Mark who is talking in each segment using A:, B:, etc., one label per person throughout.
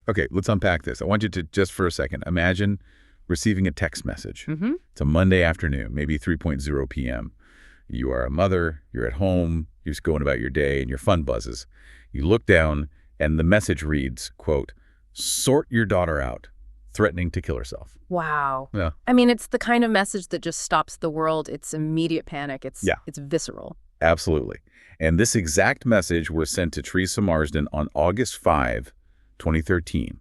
A: Okay, let's unpack this. I want you to, just for a second, imagine receiving a text message.
B: Mm-hmm.
A: It's a Monday afternoon, maybe 3:0 p.m. You are a mother, you're at home, you're just going about your day, and your phone buzzes. You look down, and the message reads, quote, "Sort your daughter out, threatening to kill herself."
B: Wow.
A: Yeah.
B: I mean, it's the kind of message that just stops the world. It's immediate panic. It's visceral.
A: Absolutely. And this exact message was sent to Renae Marsden on August 5, 2013.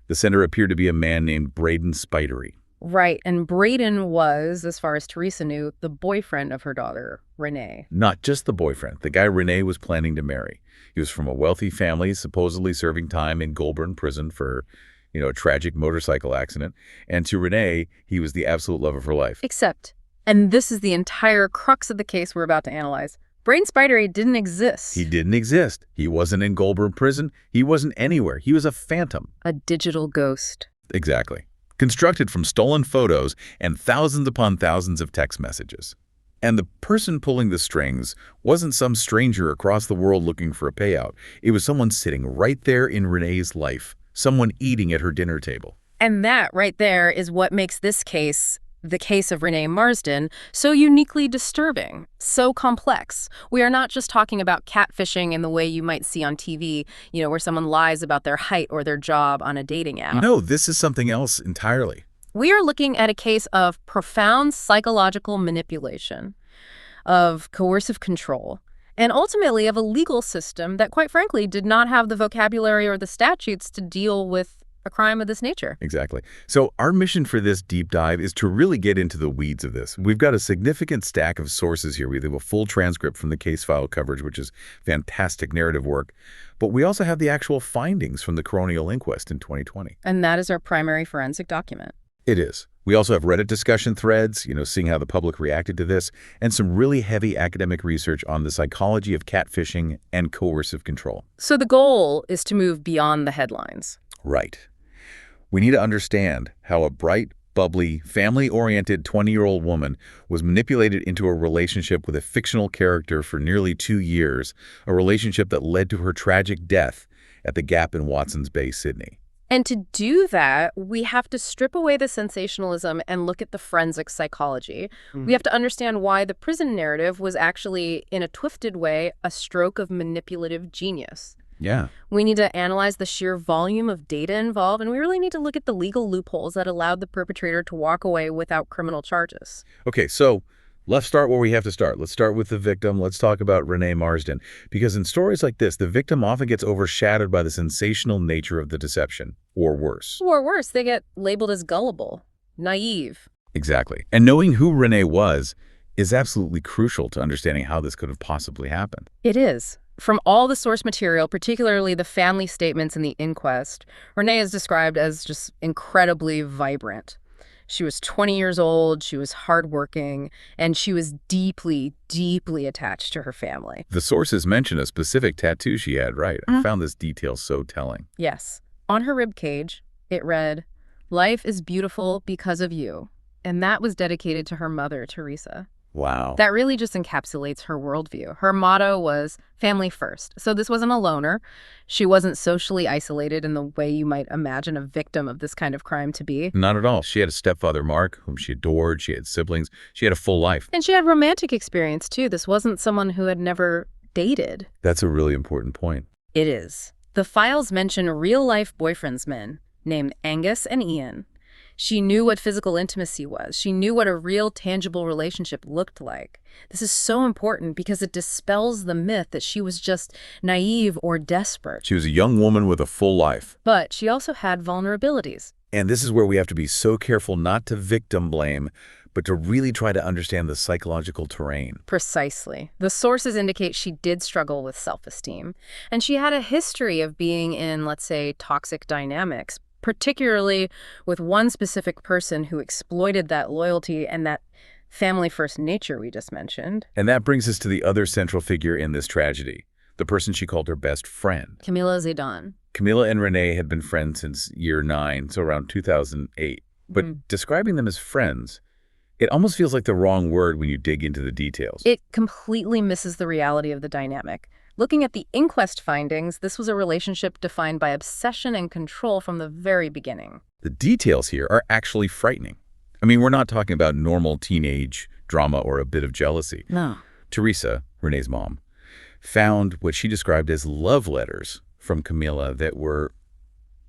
A: The sender appeared to be a man named Brayden Spiteri.
B: Right. And Brayden was, as far as Teresa knew, the boyfriend of her daughter, Renee.
A: Not just the boyfriend, the guy Renee was planning to marry. He was from a wealthy family, supposedly serving time in Goulburn prison for, a tragic motorcycle accident. And to Renee, he was the absolute love of her life.
B: Except, and this is the entire crux of the case we're about to analyze, Brayden Spiteri didn't exist.
A: He didn't exist. He wasn't in Goulburn prison. He wasn't anywhere. He was a phantom.
B: A digital ghost.
A: Exactly. Constructed from stolen photos and thousands upon thousands of text messages. And the person pulling the strings wasn't some stranger across the world looking for a payout. It was someone sitting right there in Renee's life, someone eating at her dinner table.
B: And that right there is what makes this case, the case of Renae Marsden, so uniquely disturbing, so complex. We are not just talking about catfishing in the way you might see on TV, where someone lies about their height or their job on a dating app.
A: No, this is something else entirely.
B: We are looking at a case of profound psychological manipulation, of coercive control, and ultimately of a legal system that, quite frankly, did not have the vocabulary or the statutes to deal with a crime of this nature.
A: Exactly. So our mission for this deep dive is to really get into the weeds of this. We've got a significant stack of sources here. We have a full transcript from the case file coverage, which is fantastic narrative work. But we also have the actual findings from the Coroner inquest in 2020.
B: And that is our primary forensic document.
A: It is. We also have Reddit discussion threads, seeing how the public reacted to this, and some really heavy academic research on the psychology of catfishing and coercive control.
B: So the goal is to move beyond the headlines.
A: Right. We need to understand how a bright, bubbly, family-oriented 20-year-old woman was manipulated into a relationship with a fictional character for nearly 2 years, a relationship that led to her tragic death at the Gap in Watson's Bay, Sydney.
B: And to do that, we have to strip away the sensationalism and look at the forensic psychology. We have to understand why the prison narrative was actually, in a twisted way, a stroke of manipulative genius.
A: Yeah.
B: We need to analyze the sheer volume of data involved, and we really need to look at the legal loopholes that allowed the perpetrator to walk away without criminal charges.
A: Okay, so let's start where we have to start. Let's start with the victim. Let's talk about Renae Marsden. Because in stories like this, the victim often gets overshadowed by the sensational nature of the deception, or worse.
B: Or worse, they get labeled as gullible, naive.
A: Exactly. And knowing who Renae was is absolutely crucial to understanding how this could have possibly happened.
B: It is. From all the source material, particularly the family statements in the inquest, Renae is described as just incredibly vibrant. She was 20 years old, she was hardworking, and she was deeply, deeply attached to her family.
A: The sources mention a specific tattoo she had, right? I found this detail so telling.
B: Yes. On her ribcage, it read, "Life is beautiful because of you." And that was dedicated to her mother, Teresa.
A: Wow.
B: That really just encapsulates her worldview. Her motto was family first. So this wasn't a loner. She wasn't socially isolated in the way you might imagine a victim of this kind of crime to be.
A: Not at all. She had a stepfather, Mark, whom she adored. She had siblings. She had a full life.
B: And she had romantic experience, too. This wasn't someone who had never dated.
A: That's a really important point.
B: It is. The files mention real-life boyfriends men named Angus and Ian. She knew what physical intimacy was. She knew what a real, tangible relationship looked like. This is so important because it dispels the myth that she was just naive or desperate.
A: She was a young woman with a full life.
B: But she also had vulnerabilities.
A: And this is where we have to be so careful not to victim blame, but to really try to understand the psychological terrain.
B: Precisely. The sources indicate she did struggle with self-esteem. And she had a history of being in, let's say, toxic dynamics, particularly with one specific person who exploited that loyalty and that family-first nature we just mentioned.
A: And that brings us to the other central figure in this tragedy, the person she called her best friend.
B: Camila Zidan.
A: Camila and Renee had been friends since year 9, so around 2008. But describing them as friends, it almost feels like the wrong word when you dig into the details.
B: It completely misses the reality of the dynamic. Looking at the inquest findings, this was a relationship defined by obsession and control from the very beginning.
A: The details here are actually frightening. I mean, we're not talking about normal teenage drama or a bit of jealousy.
B: No.
A: Teresa, Renee's mom, found what she described as love letters from Camila that were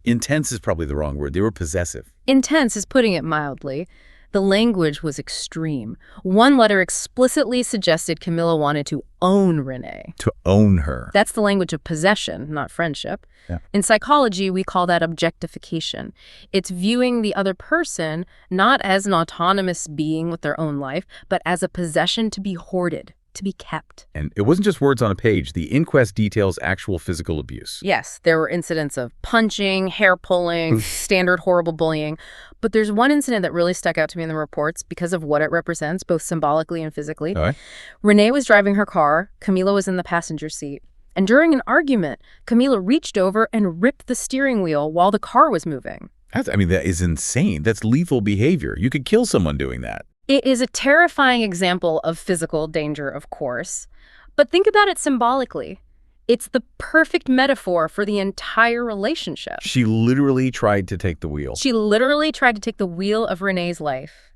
A: intense is probably the wrong word. They were possessive.
B: Intense is putting it mildly. The language was extreme. One letter explicitly suggested Camila wanted to own Renee.
A: To own her.
B: That's the language of possession, not friendship.
A: Yeah.
B: In psychology, we call that objectification. It's viewing the other person not as an autonomous being with their own life, but as a possession to be hoarded, to be kept.
A: And it wasn't just words on a page. The inquest details actual physical abuse.
B: Yes, there were incidents of punching, hair pulling, standard horrible bullying. But there's one incident that really stuck out to me in the reports because of what it represents, both symbolically and physically.
A: All right.
B: Renee was driving her car. Camila was in the passenger seat. And during an argument, Camila reached over and ripped the steering wheel while the car was moving.
A: I mean, that is insane. That's lethal behavior. You could kill someone doing that.
B: It is a terrifying example of physical danger, of course. But think about it symbolically. It's the perfect metaphor for the entire relationship.
A: She literally tried to take the wheel.
B: She literally tried to take the wheel of Renee's life.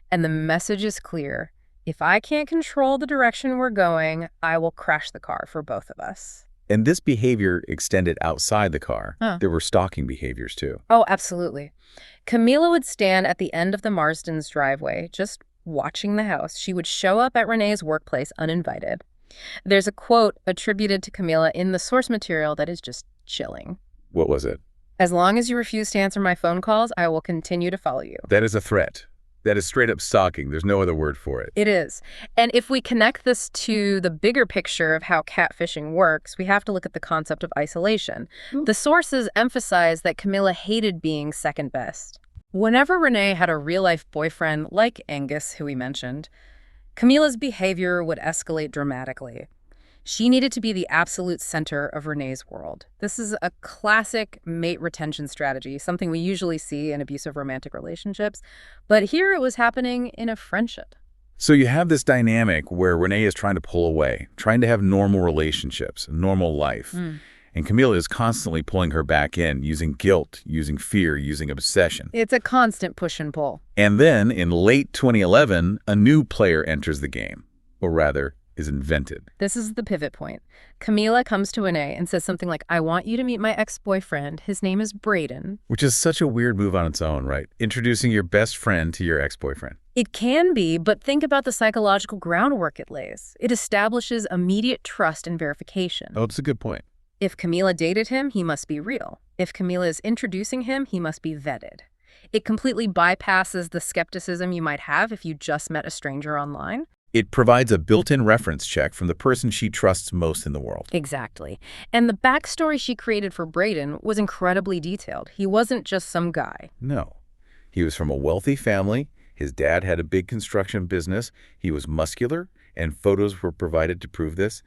B: And the message is clear. If I can't control the direction we're going, I will crash the car for both of us.
A: And this behavior extended outside the car. There were stalking behaviors, too.
B: Oh, absolutely. Camila would stand at the end of the Marsden's driveway, just watching the house. She would show up at Renee's workplace uninvited. There's a quote attributed to Camila in the source material that is just chilling.
A: What was it?
B: "As long as you refuse to answer my phone calls, I will continue to follow you."
A: That is a threat. That is straight up stalking. There's no other word for it.
B: It is. And if we connect this to the bigger picture of how catfishing works, we have to look at the concept of isolation. The sources emphasize that Camila hated being second best. Whenever Renee had a real-life boyfriend like Angus, who we mentioned, Camila's behavior would escalate dramatically. She needed to be the absolute center of Renee's world. This is a classic mate retention strategy, something we usually see in abusive romantic relationships. But here it was happening in a friendship.
A: So you have this dynamic where Renee is trying to pull away, trying to have normal relationships, normal life. And Camila is constantly pulling her back in, using guilt, using fear, using obsession.
B: It's a constant push and pull.
A: And then, in late 2011, a new player enters the game. Or rather, is invented.
B: This is the pivot point. Camila comes to Renee and says something like, "I want you to meet my ex-boyfriend. His name is Brayden."
A: Which is such a weird move on its own, right? Introducing your best friend to your ex-boyfriend.
B: It can be, but think about the psychological groundwork it lays. It establishes immediate trust and verification.
A: Oh, it's a good point.
B: If Camila dated him, he must be real. If Camila is introducing him, he must be vetted. It completely bypasses the skepticism you might have if you just met a stranger online.
A: It provides a built-in reference check from the person she trusts most in the world.
B: Exactly. And the backstory she created for Brayden was incredibly detailed. He wasn't just some guy.
A: No. He was from a wealthy family. His dad had a big construction business. He was muscular, and photos were provided to prove this.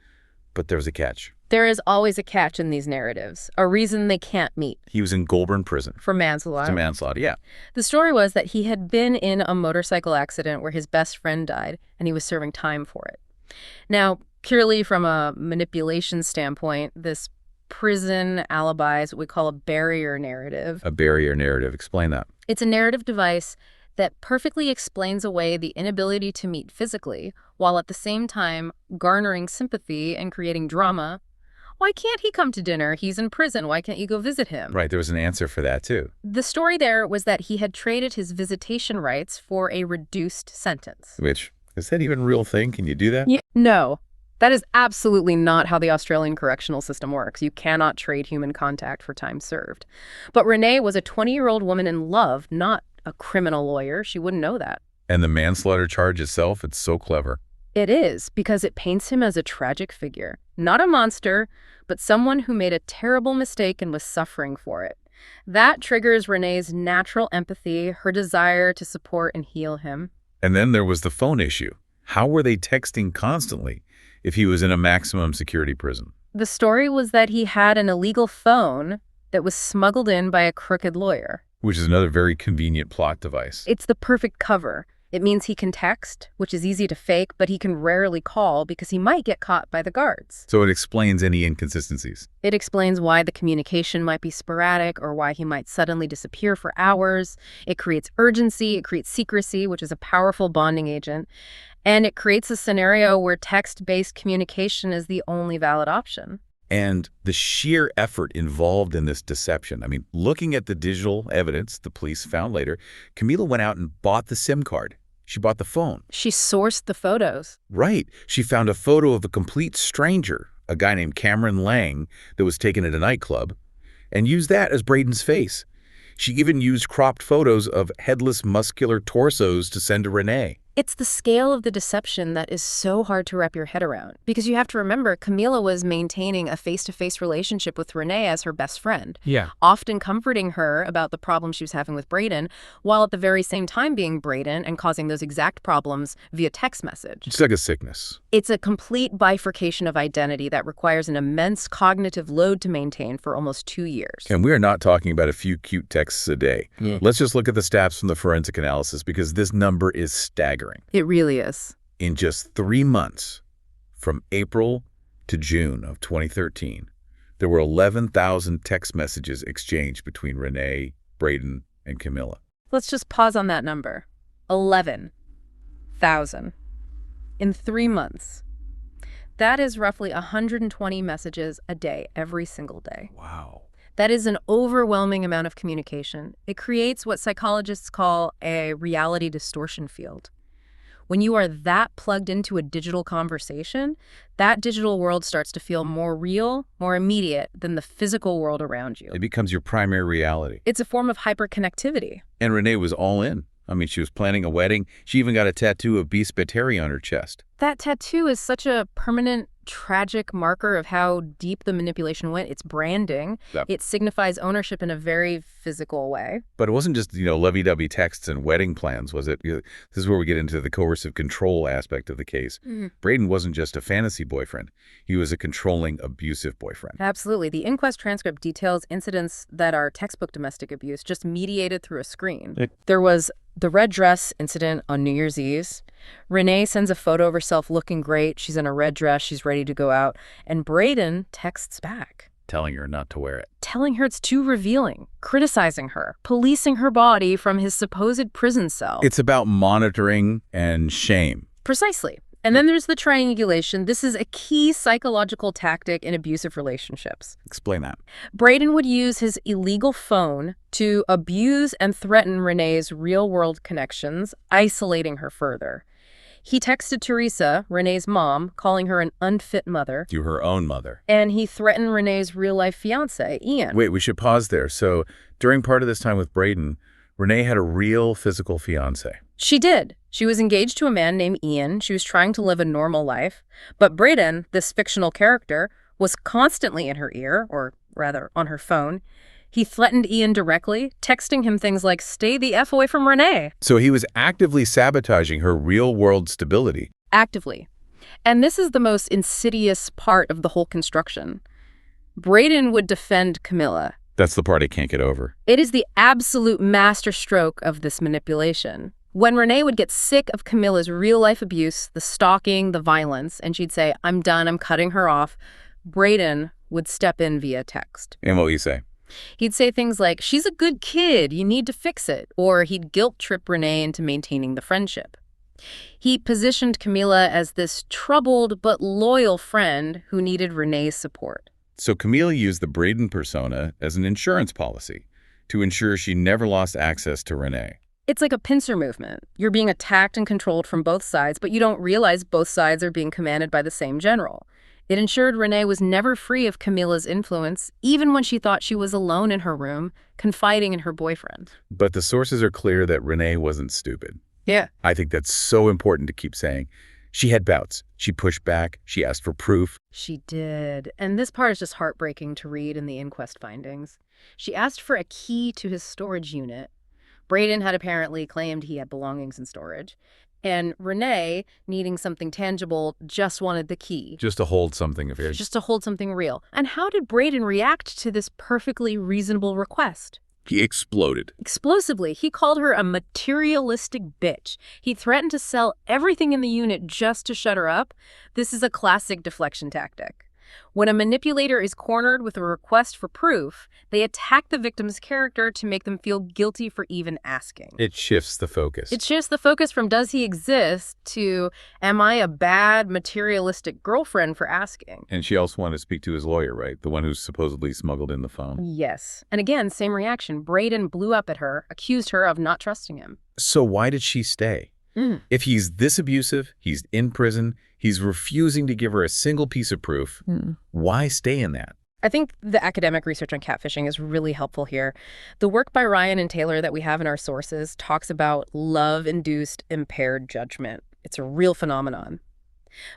A: But there was a catch.
B: There is always a catch in these narratives, a reason they can't meet.
A: He was in Goulburn prison.
B: For manslaughter.
A: For manslaughter, yeah.
B: The story was that he had been in a motorcycle accident where his best friend died, and he was serving time for it. Now, purely from a manipulation standpoint, this prison alibi is what we call a barrier narrative.
A: A barrier narrative. Explain that.
B: It's a narrative device that perfectly explains away the inability to meet physically, while at the same time garnering sympathy and creating drama. Why can't he come to dinner? He's in prison. Why can't you go visit him?
A: Right, there was an answer for that, too.
B: The story there was that he had traded his visitation rights for a reduced sentence.
A: Which, is that even a real thing? Can you do that?
B: No. That is absolutely not how the Australian correctional system works. You cannot trade human contact for time served. But Renee was a 20-year-old woman in love, not a criminal lawyer. She wouldn't know that.
A: And the manslaughter charge itself, it's so clever.
B: It is, because it paints him as a tragic figure. Not a monster, but someone who made a terrible mistake and was suffering for it. That triggers Renee's natural empathy, her desire to support and heal him.
A: And then there was the phone issue. How were they texting constantly if he was in a maximum security prison?
B: The story was that he had an illegal phone that was smuggled in by a crooked lawyer.
A: Which is another very convenient plot device.
B: It's the perfect cover. It means he can text, which is easy to fake, but he can rarely call because he might get caught by the guards.
A: So it explains any inconsistencies.
B: It explains why the communication might be sporadic or why he might suddenly disappear for hours. It creates urgency, it creates secrecy, which is a powerful bonding agent. And it creates a scenario where text-based communication is the only valid option.
A: And the sheer effort involved in this deception. I mean, looking at the digital evidence the police found later, Camila went out and bought the SIM card. She bought the phone.
B: She sourced the photos.
A: Right. She found a photo of a complete stranger, a guy named Cameron Lang, that was taken at a nightclub, and used that as Brayden's face. She even used cropped photos of headless, muscular torsos to send to Renee.
B: It's the scale of the deception that is so hard to wrap your head around. Because you have to remember, Camila was maintaining a face-to-face relationship with Renee as her best friend.
C: Yeah.
B: Often comforting her about the problems she was having with Brayden, while at the very same time being Brayden and causing those exact problems via text message.
A: It's like a sickness.
B: It's a complete bifurcation of identity that requires an immense cognitive load to maintain for almost 2 years.
A: And we are not talking about a few cute texts a day.
C: Yeah.
A: Let's just look at the stats from the forensic analysis, because this number is staggering.
B: It really is.
A: In just 3 months, from April to June of 2013, there were 11,000 text messages exchanged between Renee, Brayden, and Camila.
B: Let's just pause on that number. 11,000. In 3 months. That is roughly 120 messages a day, every single day.
A: Wow.
B: That is an overwhelming amount of communication. It creates what psychologists call a reality distortion field. When you are that plugged into a digital conversation, that digital world starts to feel more real, more immediate than the physical world around you.
A: It becomes your primary reality.
B: It's a form of hyperconnectivity.
A: And Renee was all in. I mean, she was planning a wedding. She even got a tattoo of Brayden Spiteri on her chest.
B: That tattoo is such a permanent, tragic marker of how deep the manipulation went. It's branding.
A: Yep.
B: It signifies ownership in a very physical way.
A: But it wasn't just, lovey-dovey texts and wedding plans, was it? This is where we get into the coercive control aspect of the case. Brayden wasn't just a fantasy boyfriend. He was a controlling, abusive boyfriend.
B: Absolutely. The Inquest transcript details incidents that are textbook domestic abuse, just mediated through a screen. There was the red dress incident on New Year's Eve. Renee sends a photo of herself looking great. She's in a red dress. She's ready to go out. And Brayden texts back,
A: Telling her not to wear it.
B: telling her it's too revealing, criticizing her, policing her body from his supposed prison cell.
A: It's about monitoring and shame.
B: Precisely. And then there's the triangulation. This is a key psychological tactic in abusive relationships.
A: Explain that.
B: Brayden would use his illegal phone to abuse and threaten Renee's real-world connections, isolating her further. He texted Teresa, Renee's mom, calling her an unfit mother.
A: To her own mother.
B: And he threatened Renee's real-life fiancé, Ian.
A: Wait, we should pause there. So during part of this time with Brayden, Renee had a real physical fiancé.
B: She did. She was engaged to a man named Ian. She was trying to live a normal life. But Brayden, this fictional character, was constantly in her ear, or rather, on her phone. He threatened Ian directly, texting him things like, "Stay the F away from Renee."
A: So he was actively sabotaging her real-world stability.
B: Actively. And this is the most insidious part of the whole construction. Brayden would defend Camila.
A: That's the part I can't get over.
B: It is the absolute masterstroke of this manipulation. When Renee would get sick of Camila's real-life abuse, the stalking, the violence, and she'd say, "I'm done, I'm cutting her off," Brayden would step in via text.
A: And what would you say?
B: He'd say things like, "She's a good kid, you need to fix it," or he'd guilt-trip Renee into maintaining the friendship. He positioned Camila as this troubled but loyal friend who needed Renee's support.
A: So Camila used the Brayden persona as an insurance policy to ensure she never lost access to Renee.
B: It's like a pincer movement. You're being attacked and controlled from both sides, but you don't realize both sides are being commanded by the same general. It ensured Renee was never free of Camila's influence, even when she thought she was alone in her room, confiding in her boyfriend.
A: But the sources are clear that Renee wasn't stupid.
B: Yeah.
A: I think that's so important to keep saying. She had bouts. She pushed back. She asked for proof.
B: She did. And this part is just heartbreaking to read in the inquest findings. She asked for a key to his storage unit. Brayden had apparently claimed he had belongings in storage. And Renee, needing something tangible, just wanted the key.
A: Just to hold something of his.
B: Just to hold something real. And how did Brayden react to this perfectly reasonable request?
A: He exploded.
B: Explosively, he called her a materialistic bitch. He threatened to sell everything in the unit just to shut her up. This is a classic deflection tactic. When a manipulator is cornered with a request for proof, they attack the victim's character to make them feel guilty for even asking.
A: It shifts the focus.
B: It shifts the focus from does he exist to am I a bad materialistic girlfriend for asking?
A: And she also wanted to speak to his lawyer, right? The one who's supposedly smuggled in the phone.
B: Yes. And again, same reaction. Brayden blew up at her, accused her of not trusting him.
A: So why did she stay? If he's this abusive, he's in prison, he's refusing to give her a single piece of proof, why stay in that?
B: I think the academic research on catfishing is really helpful here. The work by Ryan and Taylor that we have in our sources talks about love-induced impaired judgment. It's a real phenomenon.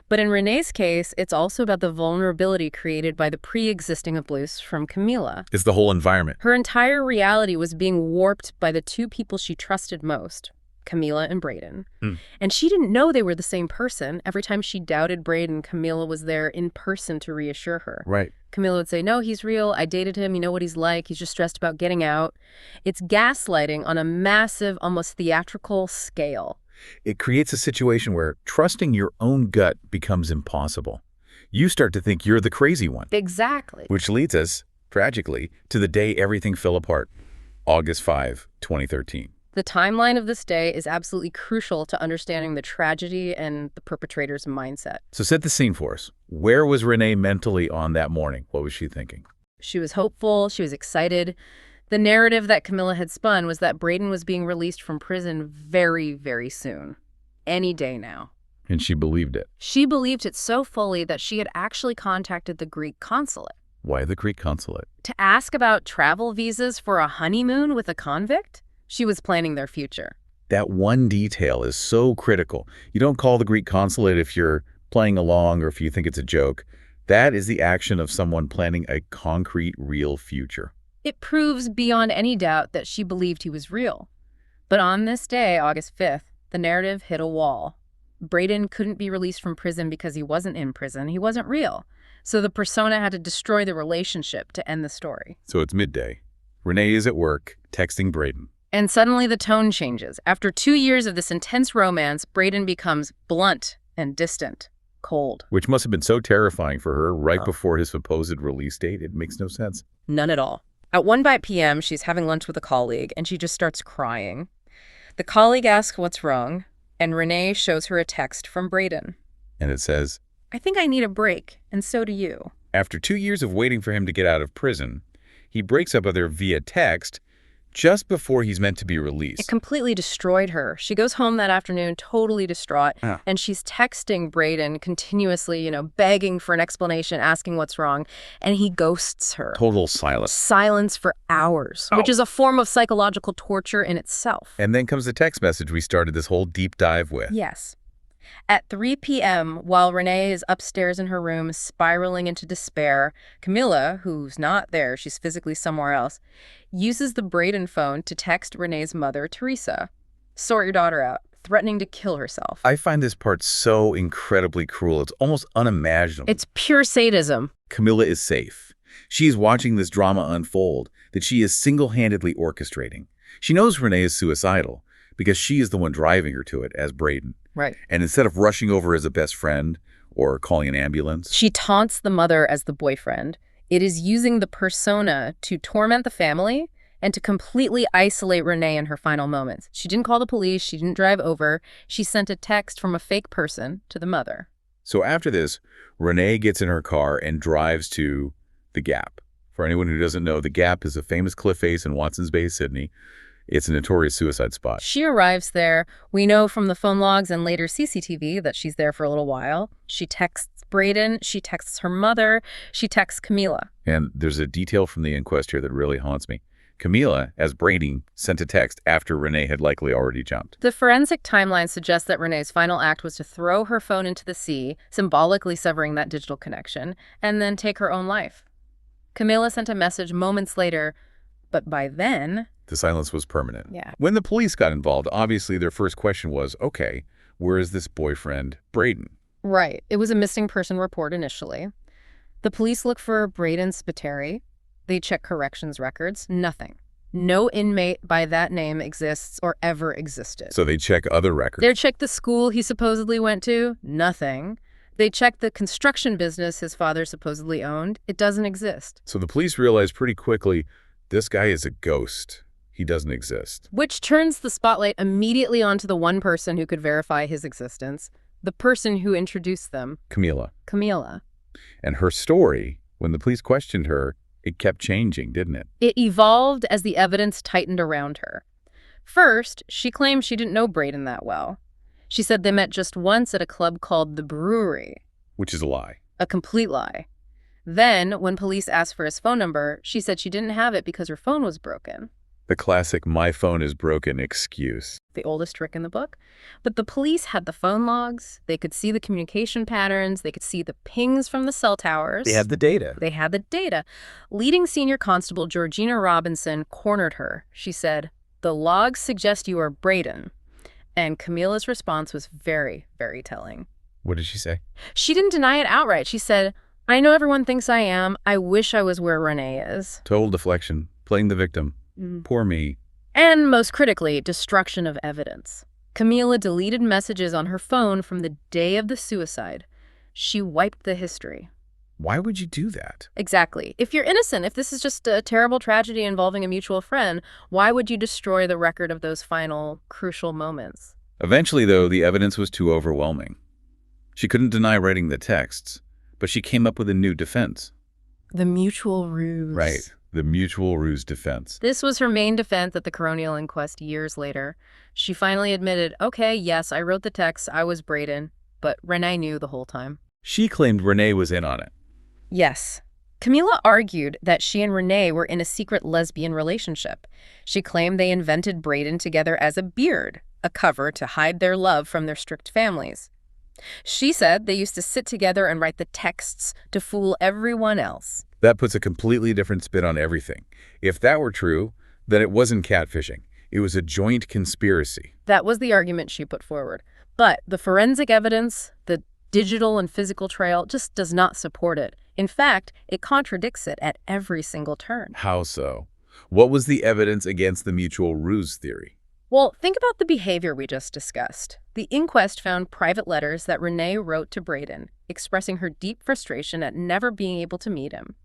B: But in Renee's case, it's also about the vulnerability created by the pre-existing abuse from Camila.
A: It's the whole environment.
B: Her entire reality was being warped by the two people she trusted most, Camila and Brayden. And she didn't know they were the same person. Every time she doubted Brayden, Camila was there in person to reassure her.
A: Right.
B: Camila would say, no, he's real. I dated him. You know what he's like. He's just stressed about getting out. It's gaslighting on a massive, almost theatrical scale.
A: It creates a situation where trusting your own gut becomes impossible. You start to think you're the crazy one.
B: Exactly.
A: Which leads us, tragically, to the day everything fell apart, August 5, 2013.
B: The timeline of this day is absolutely crucial to understanding the tragedy and the perpetrator's mindset.
A: So set the scene for us. Where was Renee mentally on that morning? What was she thinking?
B: She was hopeful. She was excited. The narrative that Camila had spun was that Brayden was being released from prison very, very soon. Any day now.
A: And she believed it.
B: She believed it so fully that she had actually contacted the Greek consulate.
A: Why the Greek consulate?
B: To ask about travel visas for a honeymoon with a convict? She was planning their future.
A: That one detail is so critical. You don't call the Greek consulate if you're playing along or if you think it's a joke. That is the action of someone planning a concrete, real future.
B: It proves beyond any doubt that she believed he was real. But on this day, August 5th, the narrative hit a wall. Brayden couldn't be released from prison because he wasn't in prison. He wasn't real. So the persona had to destroy the relationship to end the story.
A: So it's midday. Renee is at work, texting Brayden.
B: And suddenly the tone changes. After 2 years of this intense romance, Brayden becomes blunt and distant, cold.
A: Which must have been so terrifying for her right before his supposed release date. It makes no sense.
B: None at all. At 1 p.m., she's having lunch with a colleague, and she just starts crying. The colleague asks what's wrong, and Renee shows her a text from Brayden.
A: And it says,
B: I think I need a break, and so do you.
A: After 2 years of waiting for him to get out of prison, he breaks up with her via text just before he's meant to be released.
B: It completely destroyed her. She goes home that afternoon totally distraught, and she's texting Brayden continuously, begging for an explanation, asking what's wrong, and he ghosts her.
A: Total silence.
B: Silence for hours, which is a form of psychological torture in itself.
A: And then comes the text message we started this whole deep dive with.
B: Yes. At 3 p.m., while Renee is upstairs in her room spiraling into despair, Camila, who's not there, she's physically somewhere else, uses the Brayden phone to text Renee's mother, Teresa. Sort your daughter out, threatening to kill herself.
A: I find this part so incredibly cruel. It's almost unimaginable.
B: It's pure sadism.
A: Camila is safe. She's watching this drama unfold that she is single-handedly orchestrating. She knows Renee is suicidal because she is the one driving her to it as Brayden.
B: Right.
A: And instead of rushing over as a best friend or calling an ambulance,
B: she taunts the mother as the boyfriend. It is using the persona to torment the family and to completely isolate Renee in her final moments. She didn't call the police. She didn't drive over. She sent a text from a fake person to the mother.
A: So after this, Renee gets in her car and drives to the Gap. For anyone who doesn't know, the Gap is a famous cliff face in Watson's Bay, Sydney. It's a notorious suicide spot.
B: She arrives there. We know from the phone logs and later CCTV that she's there for a little while. She texts Brayden. She texts her mother. She texts Camila.
A: And there's a detail from the inquest here that really haunts me. Camila, as Brayden, sent a text after Renee had likely already jumped.
B: The forensic timeline suggests that Renee's final act was to throw her phone into the sea, symbolically severing that digital connection, and then take her own life. Camila sent a message moments later, but by then...
A: the silence was permanent.
B: Yeah.
A: When the police got involved, obviously their first question was, okay, where is this boyfriend, Brayden?
B: Right. It was a missing person report initially. The police look for Brayden Spiteri. They check corrections records. Nothing. No inmate by that name exists or ever existed.
A: So they check other records.
B: They checked the school he supposedly went to. Nothing. They checked the construction business his father supposedly owned. It doesn't exist.
A: So the police realize pretty quickly this guy is a ghost. He doesn't exist.
B: Which turns the spotlight immediately onto the one person who could verify his existence, the person who introduced them.
A: Camila.
B: Camila.
A: And her story, when the police questioned her, it kept changing, didn't it?
B: It evolved as the evidence tightened around her. First, she claimed she didn't know Brayden that well. She said they met just once at a club called The Brewery.
A: Which is a lie.
B: A complete lie. Then, when police asked for his phone number, she said she didn't have it because her phone was broken.
A: The classic "my phone is broken" excuse.
B: The oldest trick in the book. But the police had the phone logs. They could see the communication patterns. They could see the pings from the cell towers.
A: They had the data.
B: They had the data. Leading senior constable Georgina Robinson cornered her. She said, "The logs suggest you are Brayden." And Camila's response was very, very telling.
A: What did she say?
B: She didn't deny it outright. She said, "I know everyone thinks I am. I wish I was where Renee is."
A: Total deflection. Playing the victim. Poor me.
B: And most critically, destruction of evidence. Camila deleted messages on her phone from the day of the suicide. She wiped the history.
A: Why would you do that?
B: Exactly. If you're innocent, if this is just a terrible tragedy involving a mutual friend, why would you destroy the record of those final, crucial moments?
A: Eventually, though, the evidence was too overwhelming. She couldn't deny writing the texts, but she came up with a new defense.
B: The mutual ruse.
A: Right. The mutual ruse defense.
B: This was her main defense at the Coroner inquest years later. She finally admitted, okay, yes, I wrote the text, I was Brayden, but Renee knew the whole time.
A: She claimed Renee was in on it.
B: Yes. Camila argued that she and Renee were in a secret lesbian relationship. She claimed they invented Brayden together as a beard, a cover to hide their love from their strict families. She said they used to sit together and write the texts to fool everyone else.
A: That puts a completely different spin on everything. If that were true, then it wasn't catfishing. It was a joint conspiracy.
B: That was the argument she put forward. But the forensic evidence, the digital and physical trail, just does not support it. In fact, it contradicts it at every single turn.
A: How so? What was the evidence against the mutual ruse theory?
B: Well, think about the behavior we just discussed. The inquest found private letters that Renee wrote to Brayden, expressing her deep frustration at never being able to meet him.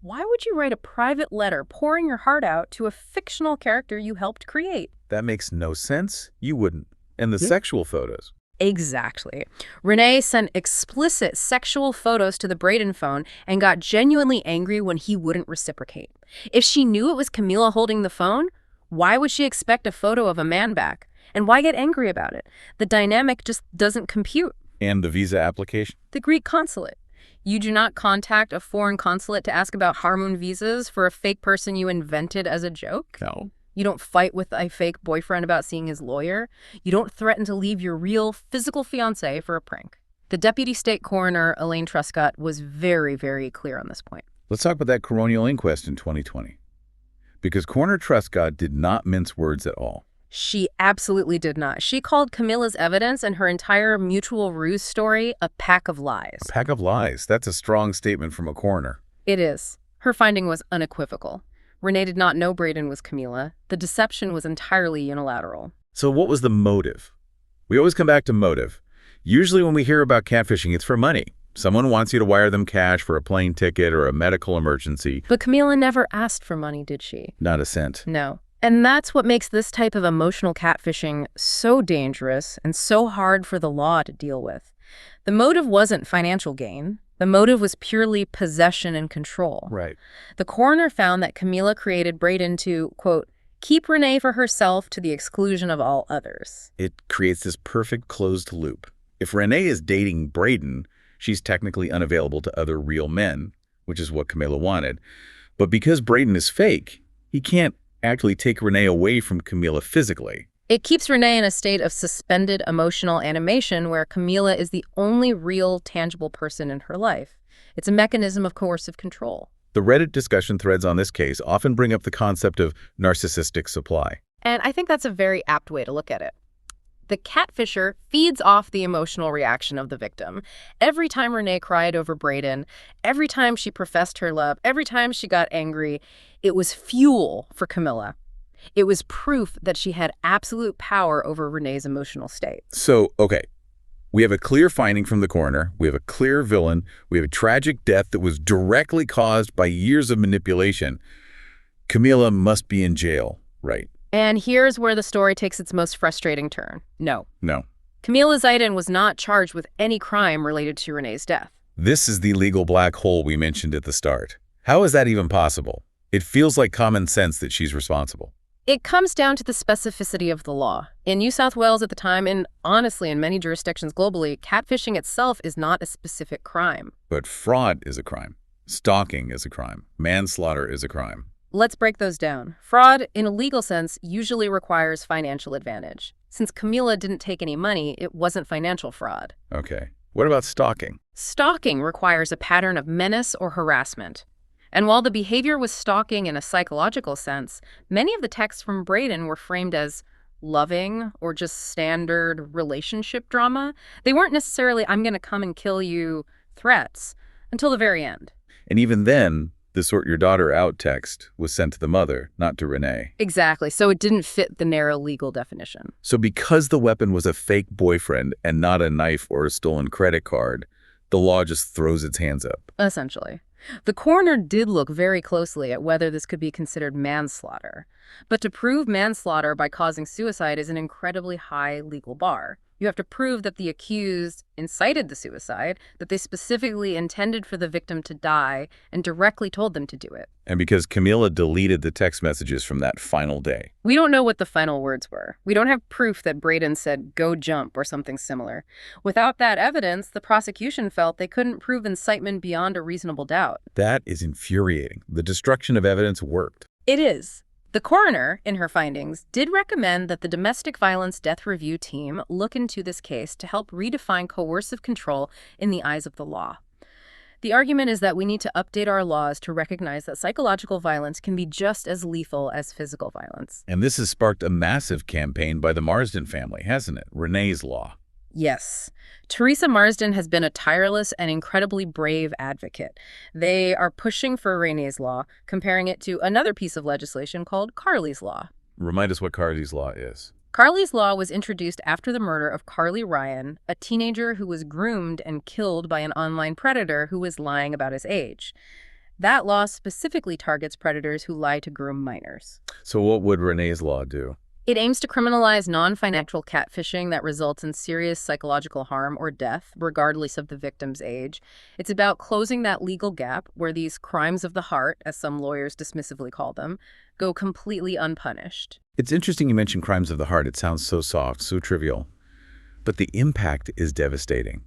B: Why would you write a private letter pouring your heart out to a fictional character you helped create?
A: That makes no sense. You wouldn't. And the sexual photos.
B: Exactly. Renee sent explicit sexual photos to the Brayden phone and got genuinely angry when he wouldn't reciprocate. If she knew it was Camila holding the phone, why would she expect a photo of a man back? And why get angry about it? The dynamic just doesn't compute.
A: And the visa application?
B: The Greek consulate. You do not contact a foreign consulate to ask about honeymoon visas for a fake person you invented as a joke.
A: No.
B: You don't fight with a fake boyfriend about seeing his lawyer. You don't threaten to leave your real physical fiancé for a prank. The deputy state coroner, Elaine Truscott, was very, very clear on this point.
A: Let's talk about that coronial inquest in 2020. Because Coroner Truscott did not mince words at all.
B: She absolutely did not. She called Camila's evidence and her entire mutual ruse story a pack of lies.
A: A pack of lies. That's a strong statement from a coroner.
B: It is. Her finding was unequivocal. Renee did not know Brayden was Camila. The deception was entirely unilateral.
A: So what was the motive? We always come back to motive. Usually when we hear about catfishing, it's for money. Someone wants you to wire them cash for a plane ticket or a medical emergency.
B: But Camila never asked for money, did she?
A: Not a cent.
B: No. And that's what makes this type of emotional catfishing so dangerous and so hard for the law to deal with. The motive wasn't financial gain. The motive was purely possession and control.
A: Right.
B: The coroner found that Camila created Brayden to, quote, keep Renee for herself to the exclusion of all others.
A: It creates this perfect closed loop. If Renee is dating Brayden, she's technically unavailable to other real men, which is what Camila wanted. But because Brayden is fake, he can't actually take Renee away from Camila physically.
B: It keeps Renee in a state of suspended emotional animation where Camila is the only real, tangible person in her life. It's a mechanism of coercive control.
A: The Reddit discussion threads on this case often bring up the concept of narcissistic supply.
B: And I think that's a very apt way to look at it. The catfisher feeds off the emotional reaction of the victim. Every time Renee cried over Brayden, every time she professed her love, every time she got angry, it was fuel for Camila. It was proof that she had absolute power over Renee's emotional state.
A: So, okay, we have a clear finding from the coroner, we have a clear villain, we have a tragic death that was directly caused by years of manipulation. Camila must be in jail, right?
B: And here's where the story takes its most frustrating turn. No.
A: No.
B: Camila Zidan was not charged with any crime related to Renee's death.
A: This is the legal black hole we mentioned at the start. How is that even possible? It feels like common sense that she's responsible.
B: It comes down to the specificity of the law. In New South Wales at the time, and honestly in many jurisdictions globally, catfishing itself is not a specific crime.
A: But fraud is a crime. Stalking is a crime. Manslaughter is a crime.
B: Let's break those down. Fraud, in a legal sense, usually requires financial advantage. Since Camila didn't take any money, it wasn't financial fraud.
A: Okay. What about stalking?
B: Stalking requires a pattern of menace or harassment. And while the behavior was stalking in a psychological sense, many of the texts from Brayden were framed as loving or just standard relationship drama. They weren't necessarily, I'm going to come and kill you threats until the very end.
A: And even then, the sort your daughter out text was sent to the mother, not to Renee.
B: Exactly. So it didn't fit the narrow legal definition.
A: So because the weapon was a fake boyfriend and not a knife or a stolen credit card, the law just throws its hands up.
B: Essentially. The coroner did look very closely at whether this could be considered manslaughter. But to prove manslaughter by causing suicide is an incredibly high legal bar. You have to prove that the accused incited the suicide, that they specifically intended for the victim to die, and directly told them to do it.
A: And because Camila deleted the text messages from that final day.
B: We don't know what the final words were. We don't have proof that Brayden said, "go jump," or something similar. Without that evidence, the prosecution felt they couldn't prove incitement beyond a reasonable doubt.
A: That is infuriating. The destruction of evidence worked.
B: It is. The coroner, in her findings, did recommend that the Domestic Violence Death Review team look into this case to help redefine coercive control in the eyes of the law. The argument is that we need to update our laws to recognize that psychological violence can be just as lethal as physical violence.
A: And this has sparked a massive campaign by the Marsden family, hasn't it? Renee's Law.
B: Yes. Renae Marsden has been a tireless and incredibly brave advocate. They are pushing for Renee's Law, comparing it to another piece of legislation called Carly's Law.
A: Remind us what Carly's Law is.
B: Carly's Law was introduced after the murder of Carly Ryan, a teenager who was groomed and killed by an online predator who was lying about his age. That law specifically targets predators who lie to groom minors.
A: So what would Renee's Law do?
B: It aims to criminalize non-financial catfishing that results in serious psychological harm or death, regardless of the victim's age. It's about closing that legal gap where these crimes of the heart, as some lawyers dismissively call them, go completely unpunished.
A: It's interesting you mentioned crimes of the heart. It sounds so soft, so trivial. But the impact is devastating.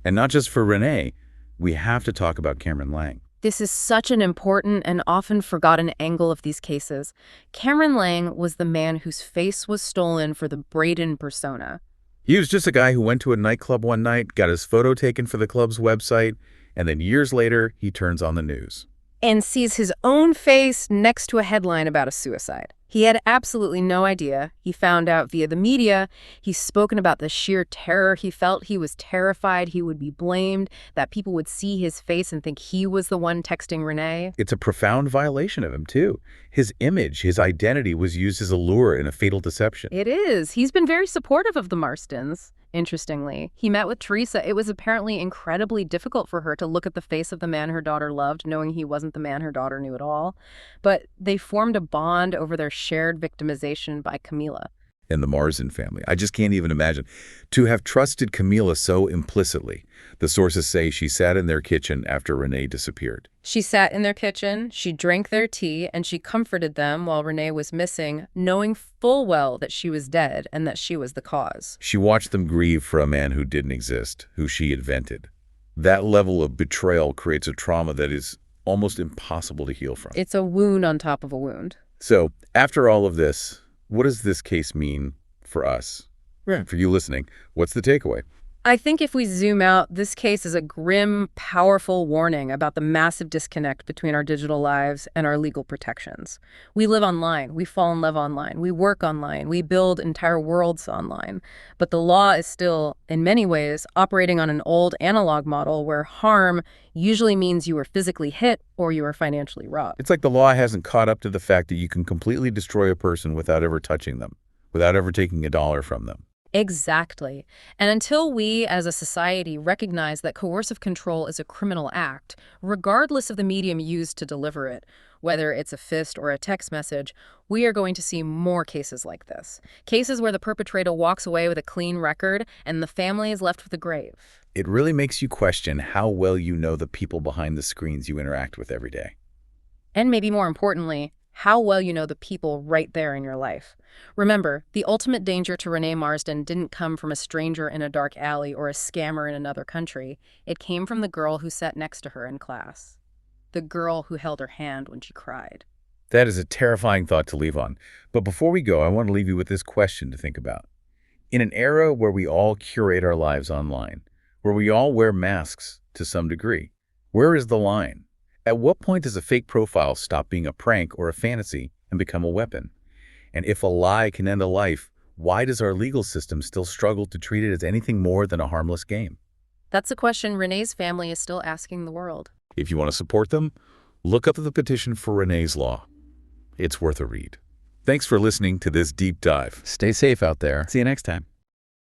A: And not just for Renee. We have to talk about Cameron Lang.
B: This is such an important and often forgotten angle of these cases. Cameron Lang was the man whose face was stolen for the Brayden persona.
A: He was just a guy who went to a nightclub one night, got his photo taken for the club's website, and then years later, he turns on the news.
B: And sees his own face next to a headline about a suicide. He had absolutely no idea. He found out via the media. He's spoken about the sheer terror he felt. He was terrified he would be blamed, that people would see his face and think he was the one texting Renee.
A: It's a profound violation of him, too. His image, his identity was used as a lure in a fatal deception.
B: It is. He's been very supportive of the Marstons. Interestingly, he met with Teresa. It was apparently incredibly difficult for her to look at the face of the man her daughter loved, knowing he wasn't the man her daughter knew at all. But they formed a bond over their shared victimization by Camila.
A: And the Marsden family. I just can't even imagine. To have trusted Camila so implicitly. The sources say she sat in their kitchen after Renee disappeared.
B: She sat in their kitchen, she drank their tea, and she comforted them while Renee was missing, knowing full well that she was dead and that she was the cause.
A: She watched them grieve for a man who didn't exist, who she invented. That level of betrayal creates a trauma that is almost impossible to heal from.
B: It's a wound on top of a wound.
A: So, after all of this, what does this case mean for us? For you listening, what's the takeaway?
B: I think if we zoom out, this case is a grim, powerful warning about the massive disconnect between our digital lives and our legal protections. We live online, we fall in love online, we work online, we build entire worlds online. But the law is still, in many ways, operating on an old analog model where harm usually means you were physically hit or you were financially robbed.
A: It's like the law hasn't caught up to the fact that you can completely destroy a person without ever touching them, without ever taking a dollar from them.
B: Exactly. And until we as a society recognize that coercive control is a criminal act, regardless of the medium used to deliver it, whether it's a fist or a text message, we are going to see more cases like this. Cases where the perpetrator walks away with a clean record and the family is left with a grave.
A: It really makes you question how well you know the people behind the screens you interact with every day.
B: And maybe more importantly, how well you know the people right there in your life. Remember, the ultimate danger to Renae Marsden didn't come from a stranger in a dark alley or a scammer in another country. It came from the girl who sat next to her in class. The girl who held her hand when she cried.
A: That is a terrifying thought to leave on. But before we go, I want to leave you with this question to think about. In an era where we all curate our lives online, where we all wear masks to some degree, where is the line? At what point does a fake profile stop being a prank or a fantasy and become a weapon? And if a lie can end a life, why does our legal system still struggle to treat it as anything more than a harmless game?
B: That's a question Renae's family is still asking the world.
A: If you want to support them, look up the petition for Renae's Law. It's worth a read. Thanks for listening to this deep dive.
C: Stay safe out there.
A: See you next time.